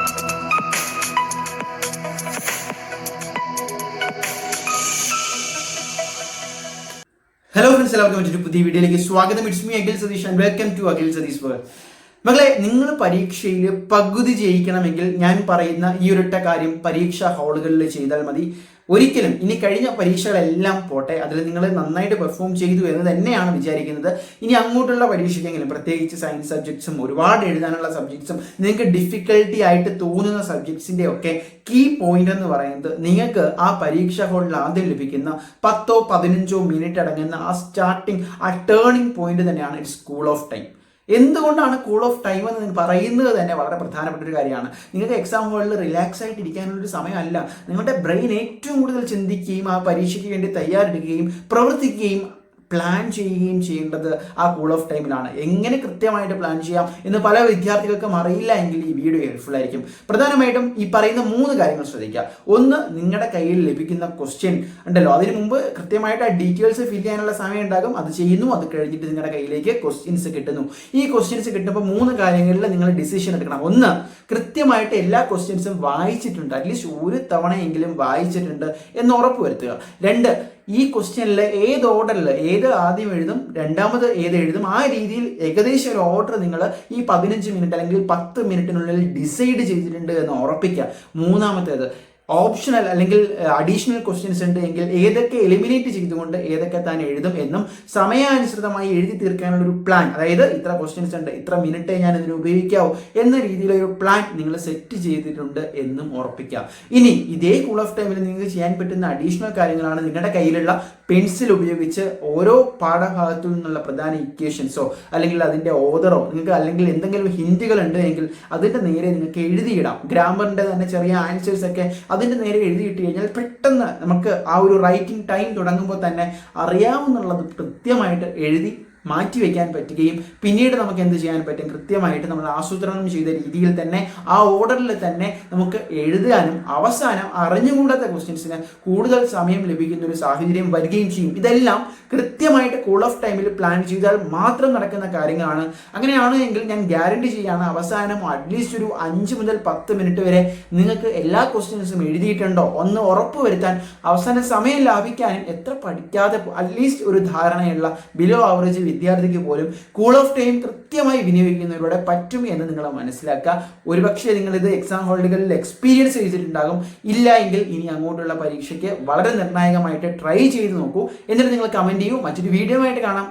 Hello friends, എല്ലാവർക്കും മറ്റൊരു പുതിയ വീഡിയോയിലേക്ക് സ്വാഗതം. It's me Akhil Satish and welcome to Akhil Satish world. മകളെ, നിങ്ങൾ പരീക്ഷയിൽ പകുതി ജയിക്കണമെങ്കിൽ ഞാൻ പറയുന്ന ഈ ഒരൊറ്റ കാര്യം പരീക്ഷാ ഹാളുകളിൽ ചെയ്താൽ മതി. ഒരിക്കലും ഇനി കഴിഞ്ഞ പരീക്ഷകളെല്ലാം പോട്ടെ, അതിൽ നിങ്ങൾ നന്നായിട്ട് പെർഫോം ചെയ്തു എന്ന് തന്നെയാണ് വിചാരിക്കുന്നത്. ഇനി അങ്ങോട്ടുള്ള പരീക്ഷയ്ക്കെങ്കിലും, പ്രത്യേകിച്ച് സയൻസ് സബ്ജക്ട്സും ഒരുപാട് എഴുതാനുള്ള സബ്ജക്ട്സും നിങ്ങൾക്ക് ഡിഫിക്കൽട്ടി ആയിട്ട് തോന്നുന്ന സബ്ജക്ട്സിൻ്റെ ഒക്കെ കീ പോയിന്റ് എന്ന് പറയുന്നത് നിങ്ങൾക്ക് ആ പരീക്ഷാ ഹാളിൽ ആദ്യം ലഭിക്കുന്ന 10-15 മിനിറ്റ് അടങ്ങുന്ന ആ സ്റ്റാർട്ടിങ്, ആ ടേണിംഗ് പോയിന്റ് തന്നെയാണ് ഇറ്റ്സ് കൂൾ ഓഫ് ടൈം. എന്തുകൊണ്ടാണ് കൂൾ ഓഫ് ടൈം എന്ന് നിങ്ങൾ പറയുന്നത് തന്നെ വളരെ പ്രധാനപ്പെട്ട ഒരു കാര്യമാണ്. നിങ്ങൾക്ക് എക്സാം ഹാളിൽ റിലാക്സ് ആയിട്ട് ഇരിക്കാനുള്ളൊരു സമയമല്ല. നിങ്ങളുടെ ബ്രെയിൻ ഏറ്റവും കൂടുതൽ ചിന്തിക്കുകയും ആ പരീക്ഷയ്ക്ക് വേണ്ടി തയ്യാറെടുക്കുകയും പ്രവർത്തിക്കുകയും പ്ലാൻ ചെയ്യുകയും ചെയ്യേണ്ടത് ആ കൂൾ ഓഫ് ടൈമിലാണ്. എങ്ങനെ കൃത്യമായിട്ട് പ്ലാൻ ചെയ്യാം എന്ന് പല വിദ്യാർത്ഥികൾക്കും അറിയില്ല എങ്കിൽ ഈ വീഡിയോ ഹെൽപ്ഫുൾ ആയിരിക്കും. പ്രധാനമായിട്ടും ഈ പറയുന്ന 3 കാര്യങ്ങൾ ശ്രദ്ധിക്കുക. ഒന്ന്, നിങ്ങളുടെ കയ്യിൽ ലഭിക്കുന്ന ക്വസ്റ്റ്യൻ ഉണ്ടല്ലോ, അതിന് മുമ്പ് കൃത്യമായിട്ട് ആ ഡീറ്റെയിൽസ് ഫിൽ ചെയ്യാനുള്ള സമയം ഉണ്ടാകും. അത് ചെയ്യുന്നു, അത് കഴിഞ്ഞിട്ട് നിങ്ങളുടെ കയ്യിലേക്ക് ക്വസ്റ്റ്യൻസ് കിട്ടുന്നു. ഈ ക്വസ്റ്റ്യൻസ് കിട്ടുമ്പോൾ 3 കാര്യങ്ങളിൽ നിങ്ങൾ ഡിസിഷൻ എടുക്കണം. ഒന്ന്, കൃത്യമായിട്ട് എല്ലാ ക്വസ്റ്റ്യൻസും വായിച്ചിട്ടുണ്ട്, അറ്റ്ലീസ്റ്റ് ഒരു തവണയെങ്കിലും വായിച്ചിട്ടുണ്ട് എന്ന് ഉറപ്പുവരുത്തുക. 2, ഈ ക്വസ്റ്റ്യനിൽ ഏത് ഓർഡറിൽ, ഏത് ആദ്യം എഴുതും, രണ്ടാമത് ഏത് എഴുതും, ആ രീതിയിൽ ഏകദേശം ഒരു ഓർഡർ നിങ്ങൾ ഈ 15 മിനിറ്റ് അല്ലെങ്കിൽ 10 മിനിറ്റിനുള്ളിൽ ഡിസൈഡ് ചെയ്തിട്ടുണ്ട് എന്ന് ഉറപ്പിക്കുക. മൂന്നാമത്തേത്, ഓപ്ഷണൽ അല്ലെങ്കിൽ അഡീഷണൽ ക്വസ്റ്റ്യൻസ് ഉണ്ട് എങ്കിൽ ഏതൊക്കെ എലിമിനേറ്റ് ചെയ്തുകൊണ്ട് ഏതൊക്കെ താൻ എഴുതും എന്നും സമയാനുസൃതമായി എഴുതി തീർക്കാനുള്ള ഒരു പ്ലാൻ, അതായത് ഇത്ര ക്വസ്റ്റ്യൻസ് ഉണ്ട്, ഇത്ര മിനിറ്റ് ഞാൻ ഇതിന് ഉപയോഗിക്കാവൂ എന്ന രീതിയിലൊരു പ്ലാൻ നിങ്ങൾ സെറ്റ് ചെയ്തിട്ടുണ്ട് എന്നും ഉറപ്പിക്കുക. ഇനി ഇതേ കൂൾ ഓഫ് ടൈമിൽ നിങ്ങൾക്ക് ചെയ്യാൻ പറ്റുന്ന അഡീഷണൽ കാര്യങ്ങളാണ് നിങ്ങളുടെ കയ്യിലുള്ള പെൻസിൽ ഉപയോഗിച്ച് ഓരോ പാഠഭാഗത്തു നിന്നുള്ള പ്രധാന ഇക്വേഷൻസോ അല്ലെങ്കിൽ അതിൻ്റെ ഓർഡറോ നിങ്ങൾക്ക് അല്ലെങ്കിൽ എന്തെങ്കിലും ഹിന്റുകൾ ഉണ്ട് എങ്കിൽ അതിൻ്റെ നേരെ നിങ്ങൾക്ക് എഴുതിയിടാം. ഗ്രാമറിൻ്റെ തന്നെ ചെറിയ ആൻസേഴ്സ് ഒക്കെ അതിൻ്റെ നേരെ എഴുതിയിട്ട് കഴിഞ്ഞാൽ പെട്ടെന്ന് നമുക്ക് ആ ഒരു റൈറ്റിംഗ് ടൈം തുടങ്ങുമ്പോൾ തന്നെ അറിയാവുന്നുള്ളത് കൃത്യമായിട്ട് എഴുതി മാറ്റിവെക്കാൻ പറ്റുകയും പിന്നീട് നമുക്ക് എന്ത് ചെയ്യാൻ പറ്റും, കൃത്യമായിട്ട് നമ്മൾ ആസൂത്രണം ചെയ്ത രീതിയിൽ തന്നെ ആ ഓർഡറിൽ തന്നെ നമുക്ക് എഴുതാനും അവസാനം അറിഞ്ഞുകൂടാത്ത ക്വസ്റ്റ്യൻസിന് കൂടുതൽ സമയം ലഭിക്കുന്ന ഒരു സാഹചര്യം വരികയും ചെയ്യും. ഇതെല്ലാം കൃത്യമായിട്ട് കൂൾ ഓഫ് ടൈമിൽ പ്ലാൻ ചെയ്താൽ മാത്രം നടക്കുന്ന കാര്യങ്ങളാണ്. അങ്ങനെയാണ് എങ്കിൽ ഞാൻ ഗ്യാരണ്ടി ചെയ്യാണ്, അവസാനം അറ്റ്ലീസ്റ്റ് ഒരു 5 മുതൽ 10 മിനിറ്റ് വരെ നിങ്ങൾക്ക് എല്ലാ ക്വസ്റ്റ്യൻസും എഴുതിയിട്ടുണ്ടോ ഒന്ന് ഉറപ്പ് വരുത്താൻ, അവസാന സമയം ലാഭിക്കാനും എത്ര പഠിക്കാതെ അറ്റ്ലീസ്റ്റ് ഒരു ധാരണയുള്ള ബിലോ ആവറേജ് വിദ്യാർത്ഥിക്ക് പോലും കൂൾ ഓഫ് ടൈം കൃത്യമായി വിനിയോഗിക്കുന്നതിലൂടെ പറ്റും എന്ന് നിങ്ങൾ മനസ്സിലാക്കുക. ഒരുപക്ഷെ നിങ്ങളിത് എക്സാം ഹാളുകളിൽ എക്സ്പീരിയൻസ് ചെയ്തിട്ടുണ്ടാകും. ഇല്ല എങ്കിൽ ഇനി അങ്ങോട്ടുള്ള പരീക്ഷയ്ക്ക് വളരെ നിർണായകമായിട്ട് ട്രൈ ചെയ്ത് നോക്കൂ. എന്നിട്ട് നിങ്ങൾ കമൻറ്റ് ചെയ്യൂ. മറ്റൊരു വീഡിയോ ആയിട്ട് കാണാം.